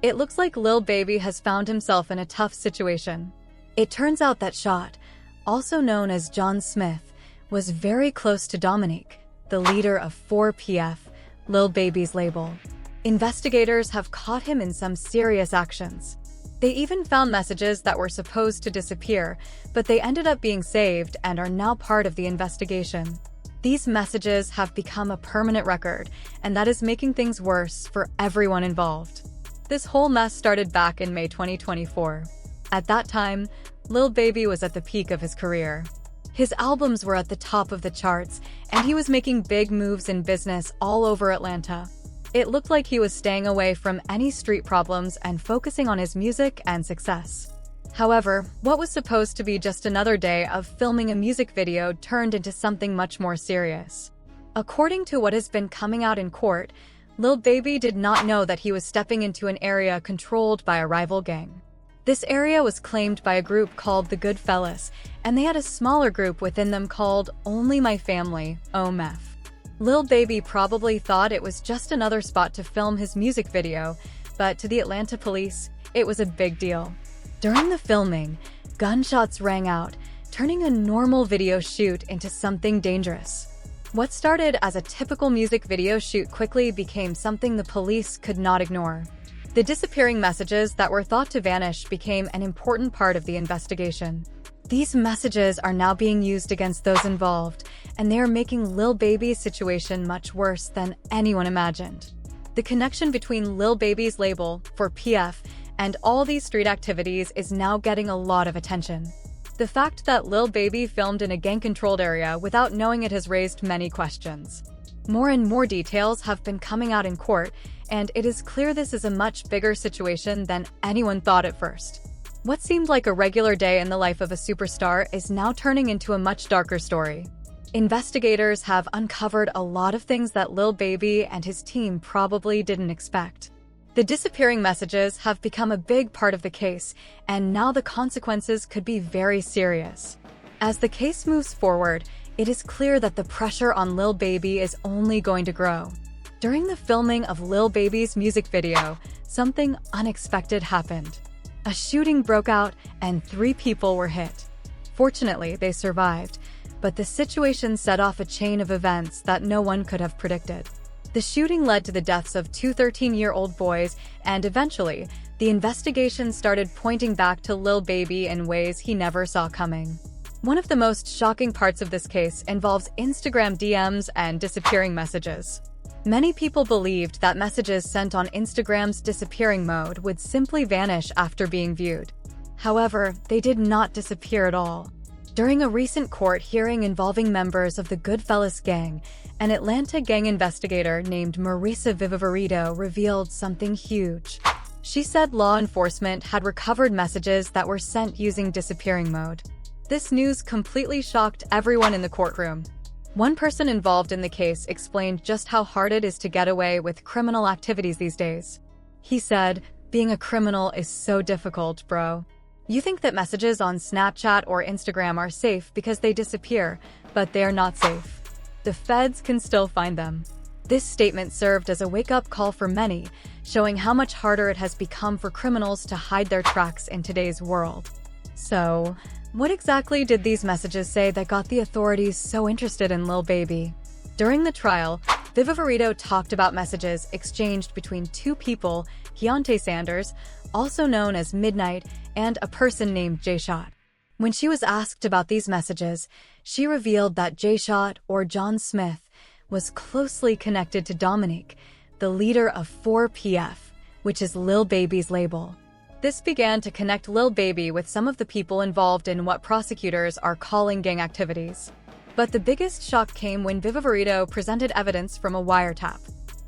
It looks like Lil Baby has found himself in a tough situation. It turns out that Shot, also known as John Smith, was very close to Dominique, the leader of 4PF, Lil Baby's label. Investigators have caught him in some serious actions. They even found messages that were supposed to disappear, but they ended up being saved and are now part of the investigation. These messages have become a permanent record, and that is making things worse for everyone involved. This whole mess started back in May 2024. At that time, Lil Baby was at the peak of his career. His albums were at the top of the charts, and he was making big moves in business all over Atlanta. It looked like he was staying away from any street problems and focusing on his music and success. However, what was supposed to be just another day of filming a music video turned into something much more serious. According to what has been coming out in court, Lil Baby did not know that he was stepping into an area controlled by a rival gang. This area was claimed by a group called the Goodfellas, and they had a smaller group within them called Only My Family, OMF. Lil Baby probably thought it was just another spot to film his music video, but to the Atlanta police, it was a big deal. During the filming, gunshots rang out, turning a normal video shoot into something dangerous. What started as a typical music video shoot quickly became something the police could not ignore. The disappearing messages that were thought to vanish became an important part of the investigation. These messages are now being used against those involved, and they are making Lil Baby's situation much worse than anyone imagined. The connection between Lil Baby's label, 4PF, and all these street activities is now getting a lot of attention. The fact that Lil Baby filmed in a gang-controlled area without knowing it has raised many questions. More and more details have been coming out in court, and it is clear this is a much bigger situation than anyone thought at first. What seemed like a regular day in the life of a superstar is now turning into a much darker story. Investigators have uncovered a lot of things that Lil Baby and his team probably didn't expect. The disappearing messages have become a big part of the case, and now the consequences could be very serious. As the case moves forward, it is clear that the pressure on Lil Baby is only going to grow. During the filming of Lil Baby's music video, something unexpected happened. A shooting broke out and 3 people were hit. Fortunately, they survived, but the situation set off a chain of events that no one could have predicted. The shooting led to the deaths of 2 13-year-old boys, and eventually, the investigation started pointing back to Lil Baby in ways he never saw coming. One of the most shocking parts of this case involves Instagram DMs and disappearing messages. Many people believed that messages sent on Instagram's disappearing mode would simply vanish after being viewed. However, they did not disappear at all. During a recent court hearing involving members of the Goodfellas gang, an Atlanta gang investigator named Marisa Vivavarito revealed something huge. She said law enforcement had recovered messages that were sent using disappearing mode. This news completely shocked everyone in the courtroom. One person involved in the case explained just how hard it is to get away with criminal activities these days. He said, "Being a criminal is so difficult, bro. You think that messages on Snapchat or Instagram are safe because they disappear, but they are not safe. The feds can still find them." This statement served as a wake-up call for many, showing how much harder it has become for criminals to hide their tracks in today's world. So, what exactly did these messages say that got the authorities so interested in Lil Baby? During the trial, Vivavarito talked about messages exchanged between 2 people, Keontae Sanders, also known as Midnight, and a person named J-Shot. When she was asked about these messages, she revealed that J-Shot, or John Smith, was closely connected to Dominique, the leader of 4PF, which is Lil Baby's label. This began to connect Lil Baby with some of the people involved in what prosecutors are calling gang activities. But the biggest shock came when Vivavarito presented evidence from a wiretap.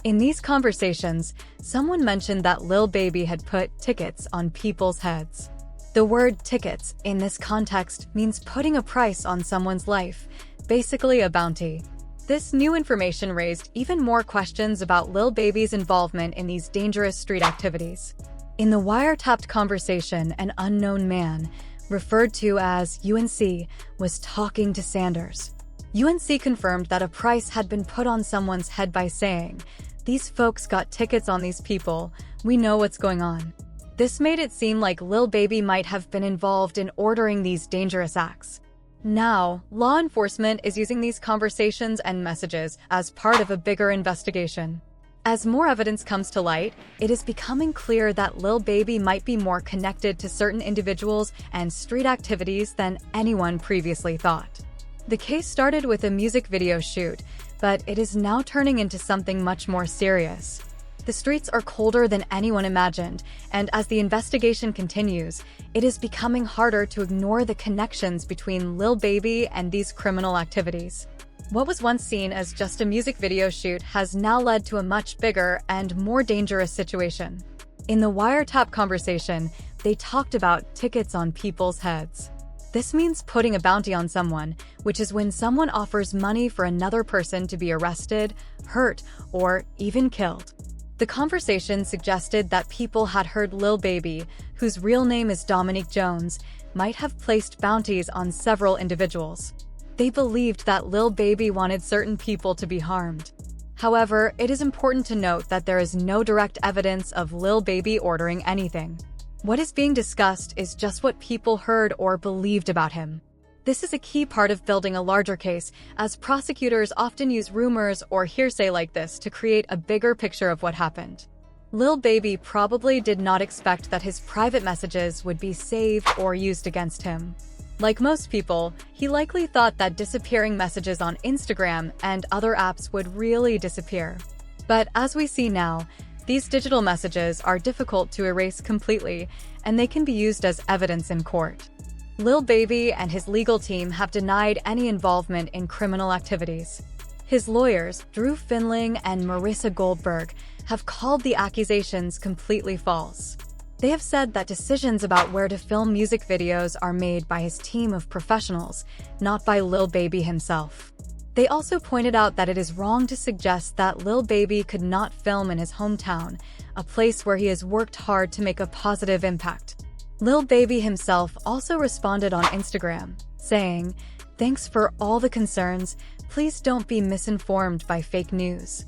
In these conversations, someone mentioned that Lil Baby had put tickets on people's heads. The word tickets in this context means putting a price on someone's life, basically a bounty. This new information raised even more questions about Lil Baby's involvement in these dangerous street activities. In the wiretapped conversation, an unknown man, referred to as UNC, was talking to Sanders. UNC confirmed that a price had been put on someone's head by saying, "These folks got tickets on these people, we know what's going on. This made it seem like Lil Baby might have been involved in ordering these dangerous acts. Now, law enforcement is using these conversations and messages as part of a bigger investigation. As more evidence comes to light, it is becoming clear that Lil Baby might be more connected to certain individuals and street activities than anyone previously thought. The case started with a music video shoot, but it is now turning into something much more serious. The streets are colder than anyone imagined, and as the investigation continues, it is becoming harder to ignore the connections between Lil Baby and these criminal activities. What was once seen as just a music video shoot has now led to a much bigger and more dangerous situation. In the wiretap conversation, they talked about tickets on people's heads. This means putting a bounty on someone, which is when someone offers money for another person to be arrested, hurt, or even killed. The conversation suggested that people had heard Lil Baby, whose real name is Dominique Jones, might have placed bounties on several individuals. They believed that Lil Baby wanted certain people to be harmed. However, it is important to note that there is no direct evidence of Lil Baby ordering anything. What is being discussed is just what people heard or believed about him. This is a key part of building a larger case, as prosecutors often use rumors or hearsay like this to create a bigger picture of what happened. Lil Baby probably did not expect that his private messages would be saved or used against him. Like most people, he likely thought that disappearing messages on Instagram and other apps would really disappear. But as we see now, these digital messages are difficult to erase completely, and they can be used as evidence in court. Lil Baby and his legal team have denied any involvement in criminal activities. His lawyers, Drew Finling and Marissa Goldberg, have called the accusations completely false. They have said that decisions about where to film music videos are made by his team of professionals, not by Lil Baby himself. They also pointed out that it is wrong to suggest that Lil Baby could not film in his hometown, a place where he has worked hard to make a positive impact. Lil Baby himself also responded on Instagram, saying, "Thanks for all the concerns. Please don't be misinformed by fake news.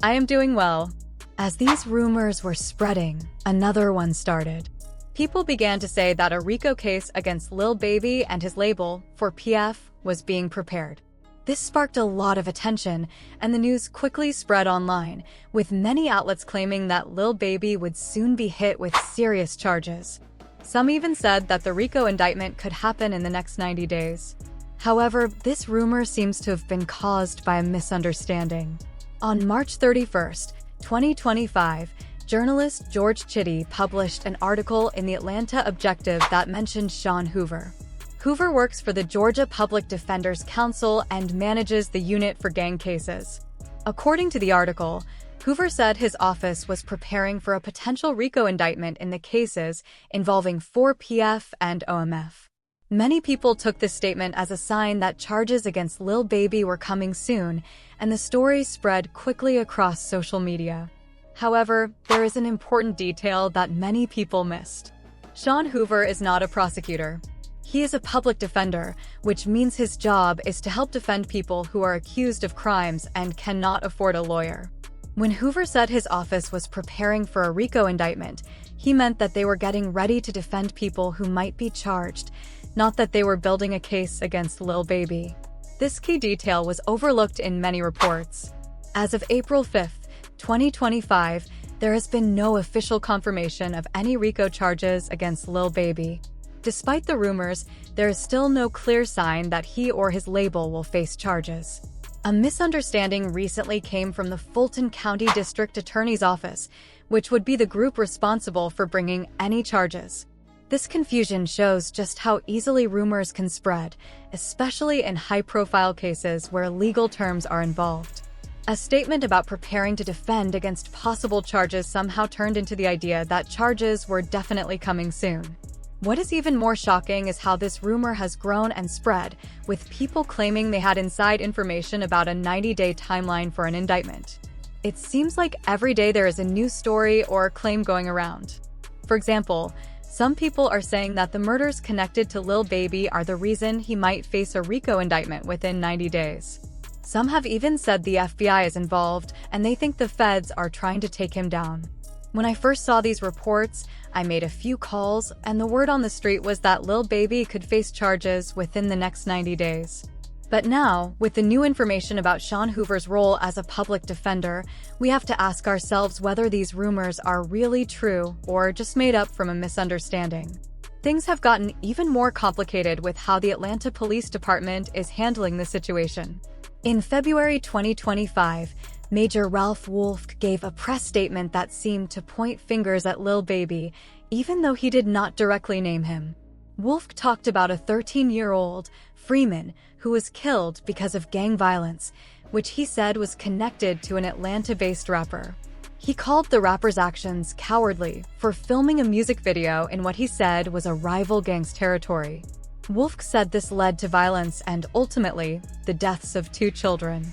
I am doing well." As these rumors were spreading, another one started. People began to say that a RICO case against Lil Baby and his label, 4PF, was being prepared. This sparked a lot of attention, and the news quickly spread online, with many outlets claiming that Lil Baby would soon be hit with serious charges. Some even said that the RICO indictment could happen in the next 90 days. However, this rumor seems to have been caused by a misunderstanding. On March 31st, 2025, journalist George Chitty published an article in the Atlanta Objective that mentioned Sean Hoover. Hoover works for the Georgia Public Defender's Council and manages the unit for gang cases. According to the article, Hoover said his office was preparing for a potential RICO indictment in the cases involving 4PF and OMF. Many people took this statement as a sign that charges against Lil Baby were coming soon, and the story spread quickly across social media. However, there is an important detail that many people missed. Sean Hoover is not a prosecutor. He is a public defender, which means his job is to help defend people who are accused of crimes and cannot afford a lawyer. When Hoover said his office was preparing for a RICO indictment, he meant that they were getting ready to defend people who might be charged, not that they were building a case against Lil Baby. This key detail was overlooked in many reports. As of April 5th, 2025, there has been no official confirmation of any RICO charges against Lil Baby. Despite the rumors, there is still no clear sign that he or his label will face charges. A misunderstanding recently came from the Fulton County District Attorney's Office, which would be the group responsible for bringing any charges. This confusion shows just how easily rumors can spread, especially in high-profile cases where legal terms are involved. A statement about preparing to defend against possible charges somehow turned into the idea that charges were definitely coming soon. What is even more shocking is how this rumor has grown and spread, with people claiming they had inside information about a 90-day timeline for an indictment. It seems like every day there is a new story or claim going around. For example, some people are saying that the murders connected to Lil Baby are the reason he might face a RICO indictment within 90 days. Some have even said the FBI is involved and they think the feds are trying to take him down. When I first saw these reports, I made a few calls, and the word on the street was that Lil Baby could face charges within the next 90 days. But now, with the new information about Sean Hoover's role as a public defender, we have to ask ourselves whether these rumors are really true or just made up from a misunderstanding. Things have gotten even more complicated with how the Atlanta Police Department is handling the situation. In February 2025, Major Ralph Wolf gave a press statement that seemed to point fingers at Lil Baby, even though he did not directly name him. Wolf talked about a 13-year-old, Freeman, who was killed because of gang violence, which he said was connected to an Atlanta-based rapper. He called the rapper's actions cowardly for filming a music video in what he said was a rival gang's territory. Wolf said this led to violence and, ultimately, the deaths of 2 children.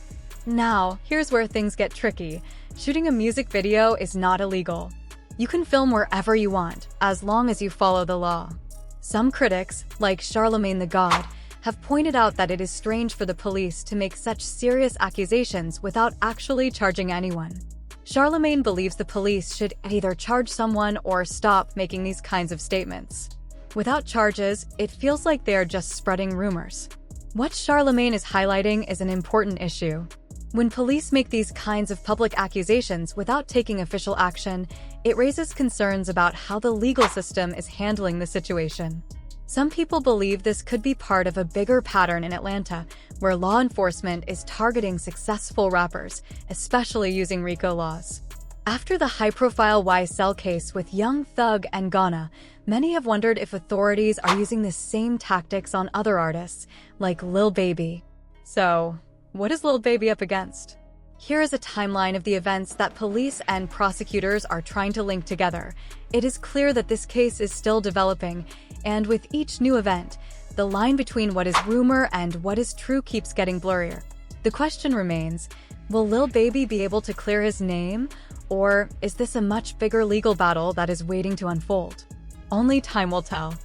Now, here's where things get tricky. Shooting a music video is not illegal. You can film wherever you want, as long as you follow the law. Some critics, like Charlemagne the God, have pointed out that it is strange for the police to make such serious accusations without actually charging anyone. Charlemagne believes the police should either charge someone or stop making these kinds of statements. Without charges, it feels like they are just spreading rumors. What Charlemagne is highlighting is an important issue. When police make these kinds of public accusations without taking official action, it raises concerns about how the legal system is handling the situation. Some people believe this could be part of a bigger pattern in Atlanta, where law enforcement is targeting successful rappers, especially using RICO laws. After the high-profile YSL case with Young Thug and Ghana, many have wondered if authorities are using the same tactics on other artists, like Lil Baby. So, what is Lil Baby up against? Here is a timeline of the events that police and prosecutors are trying to link together. It is clear that this case is still developing, and with each new event, the line between what is rumor and what is true keeps getting blurrier. The question remains, will Lil Baby be able to clear his name, or is this a much bigger legal battle that is waiting to unfold? Only time will tell.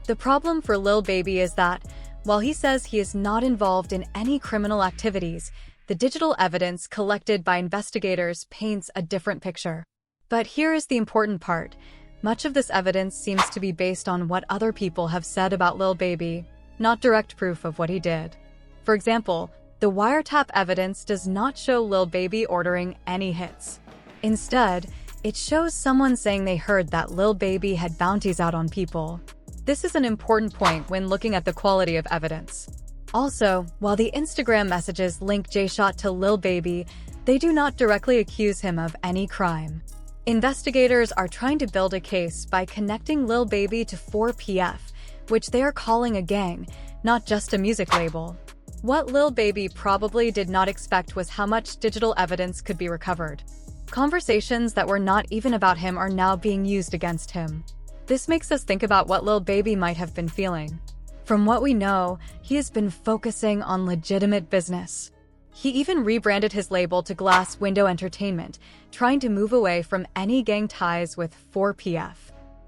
The problem for Lil Baby is that, while he says he is not involved in any criminal activities, the digital evidence collected by investigators paints a different picture. But here is the important part. Much of this evidence seems to be based on what other people have said about Lil Baby, not direct proof of what he did. For example, the wiretap evidence does not show Lil Baby ordering any hits. Instead, it shows someone saying they heard that Lil Baby had bounties out on people. This is an important point when looking at the quality of evidence. Also, while the Instagram messages link J-Shot to Lil Baby, they do not directly accuse him of any crime. Investigators are trying to build a case by connecting Lil Baby to 4PF, which they are calling a gang, not just a music label. What Lil Baby probably did not expect was how much digital evidence could be recovered. Conversations that were not even about him are now being used against him. This makes us think about what Lil Baby might have been feeling. From what we know, he has been focusing on legitimate business. He even rebranded his label to Glass Window Entertainment, trying to move away from any gang ties with 4PF.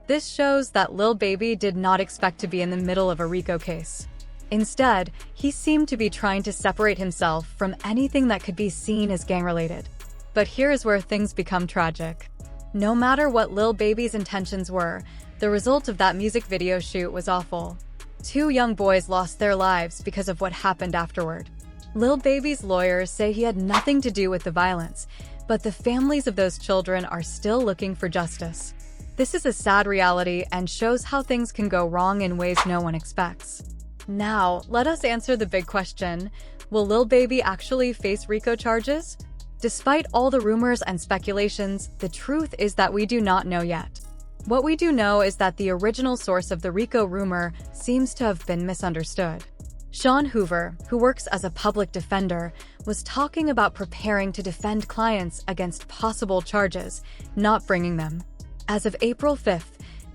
This shows that Lil Baby did not expect to be in the middle of a RICO case. Instead, he seemed to be trying to separate himself from anything that could be seen as gang-related. But here is where things become tragic. No matter what Lil Baby's intentions were, the result of that music video shoot was awful. 2 young boys lost their lives because of what happened afterward. Lil Baby's lawyers say he had nothing to do with the violence, but the families of those children are still looking for justice. This is a sad reality and shows how things can go wrong in ways no one expects. Now, let us answer the big question: will Lil Baby actually face RICO charges? Despite all the rumors and speculations, the truth is that we do not know yet. What we do know is that the original source of the RICO rumor seems to have been misunderstood. Sean Hoover, who works as a public defender, was talking about preparing to defend clients against possible charges, not bringing them. As of April 5,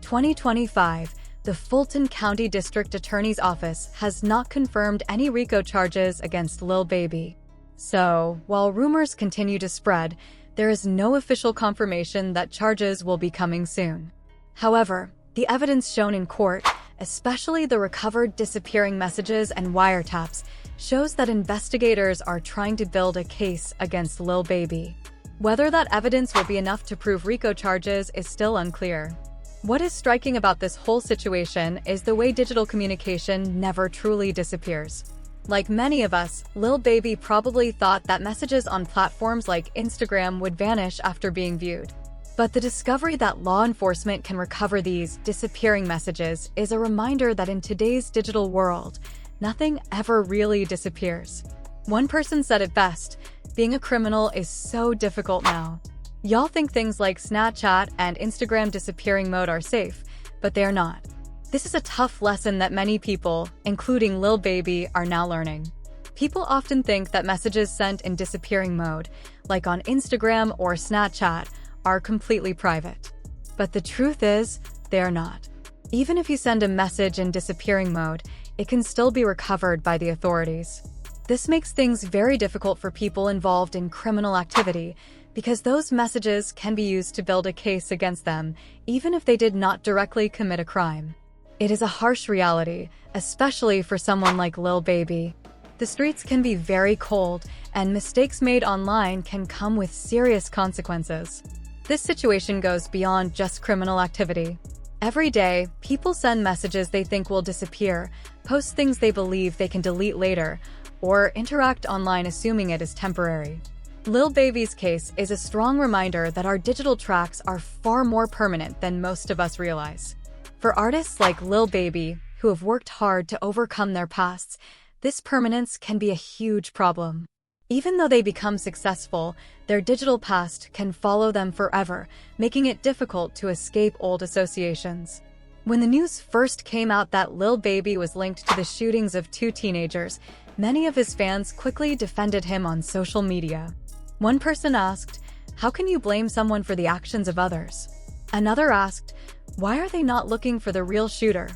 2025, the Fulton County District Attorney's Office has not confirmed any RICO charges against Lil Baby. So, while rumors continue to spread, there is no official confirmation that charges will be coming soon. However, the evidence shown in court, especially the recovered disappearing messages and wiretaps, shows that investigators are trying to build a case against Lil Baby. Whether that evidence will be enough to prove RICO charges is still unclear. What is striking about this whole situation is the way digital communication never truly disappears. Like many of us, Lil Baby probably thought that messages on platforms like Instagram would vanish after being viewed. But the discovery that law enforcement can recover these disappearing messages is a reminder that in today's digital world, nothing ever really disappears. One person said it best, being a criminal is so difficult now. Y'all think things like Snapchat and Instagram disappearing mode are safe, but they are not. This is a tough lesson that many people, including Lil Baby, are now learning. People often think that messages sent in disappearing mode, like on Instagram or Snapchat, are completely private. But the truth is, they are not. Even if you send a message in disappearing mode, it can still be recovered by the authorities. This makes things very difficult for people involved in criminal activity, because those messages can be used to build a case against them, even if they did not directly commit a crime. It is a harsh reality, especially for someone like Lil Baby. The streets can be very cold, and mistakes made online can come with serious consequences. This situation goes beyond just criminal activity. Every day, people send messages they think will disappear, post things they believe they can delete later, or interact online assuming it is temporary. Lil Baby's case is a strong reminder that our digital tracks are far more permanent than most of us realize. For artists like Lil Baby, who have worked hard to overcome their pasts, this permanence can be a huge problem. Even though they become successful, their digital past can follow them forever, making it difficult to escape old associations. When the news first came out that Lil Baby was linked to the shootings of 2 teenagers, many of his fans quickly defended him on social media. One person asked, "How can you blame someone for the actions of others?" Another asked, "Why are they not looking for the real shooter?"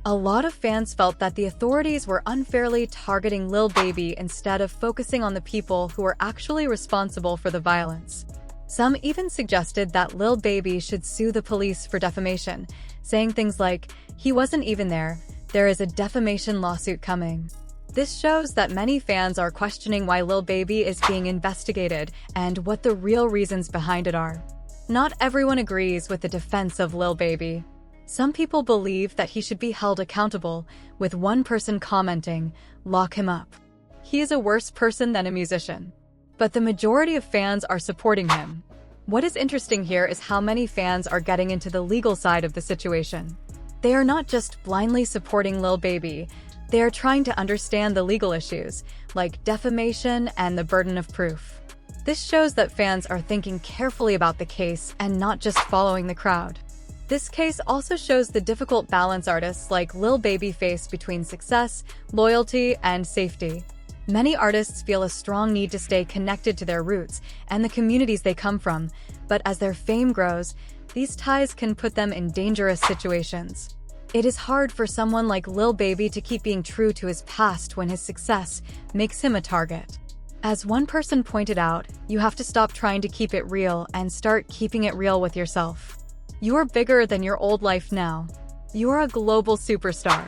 A lot of fans felt that the authorities were unfairly targeting Lil Baby instead of focusing on the people who were actually responsible for the violence. Some even suggested that Lil Baby should sue the police for defamation, saying things like, "He wasn't even there, there is a defamation lawsuit coming." This shows that many fans are questioning why Lil Baby is being investigated and what the real reasons behind it are. Not everyone agrees with the defense of Lil Baby. Some people believe that he should be held accountable, with one person commenting, "Lock him up. He is a worse person than a musician." But the majority of fans are supporting him. What is interesting here is how many fans are getting into the legal side of the situation. They are not just blindly supporting Lil Baby, they are trying to understand the legal issues, like defamation and the burden of proof. This shows that fans are thinking carefully about the case and not just following the crowd. This case also shows the difficult balance artists like Lil Baby face between success, loyalty, and safety. Many artists feel a strong need to stay connected to their roots and the communities they come from, but as their fame grows, these ties can put them in dangerous situations. It is hard for someone like Lil Baby to keep being true to his past when his success makes him a target. As one person pointed out, you have to stop trying to keep it real and start keeping it real with yourself. You are bigger than your old life now. You are a global superstar.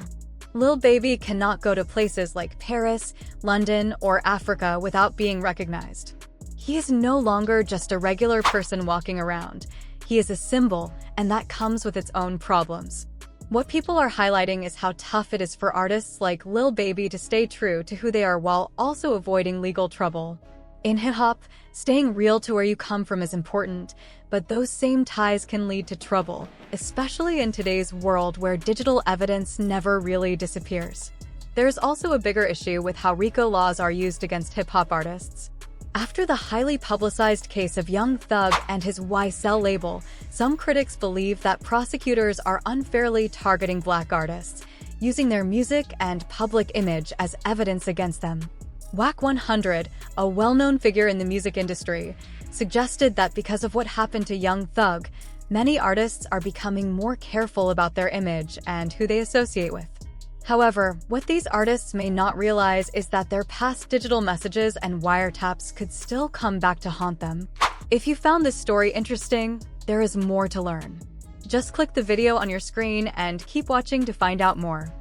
Lil Baby cannot go to places like Paris, London, or Africa without being recognized. He is no longer just a regular person walking around. He is a symbol, and that comes with its own problems. What people are highlighting is how tough it is for artists like Lil Baby to stay true to who they are while also avoiding legal trouble. In hip-hop, staying real to where you come from is important, but those same ties can lead to trouble, especially in today's world where digital evidence never really disappears. There's also a bigger issue with how RICO laws are used against hip-hop artists. After the highly publicized case of Young Thug and his YSL label, some critics believe that prosecutors are unfairly targeting Black artists, using their music and public image as evidence against them. Wack 100, a well-known figure in the music industry, suggested that because of what happened to Young Thug, many artists are becoming more careful about their image and who they associate with. However, what these artists may not realize is that their past digital messages and wiretaps could still come back to haunt them. If you found this story interesting, there is more to learn. Just click the video on your screen and keep watching to find out more.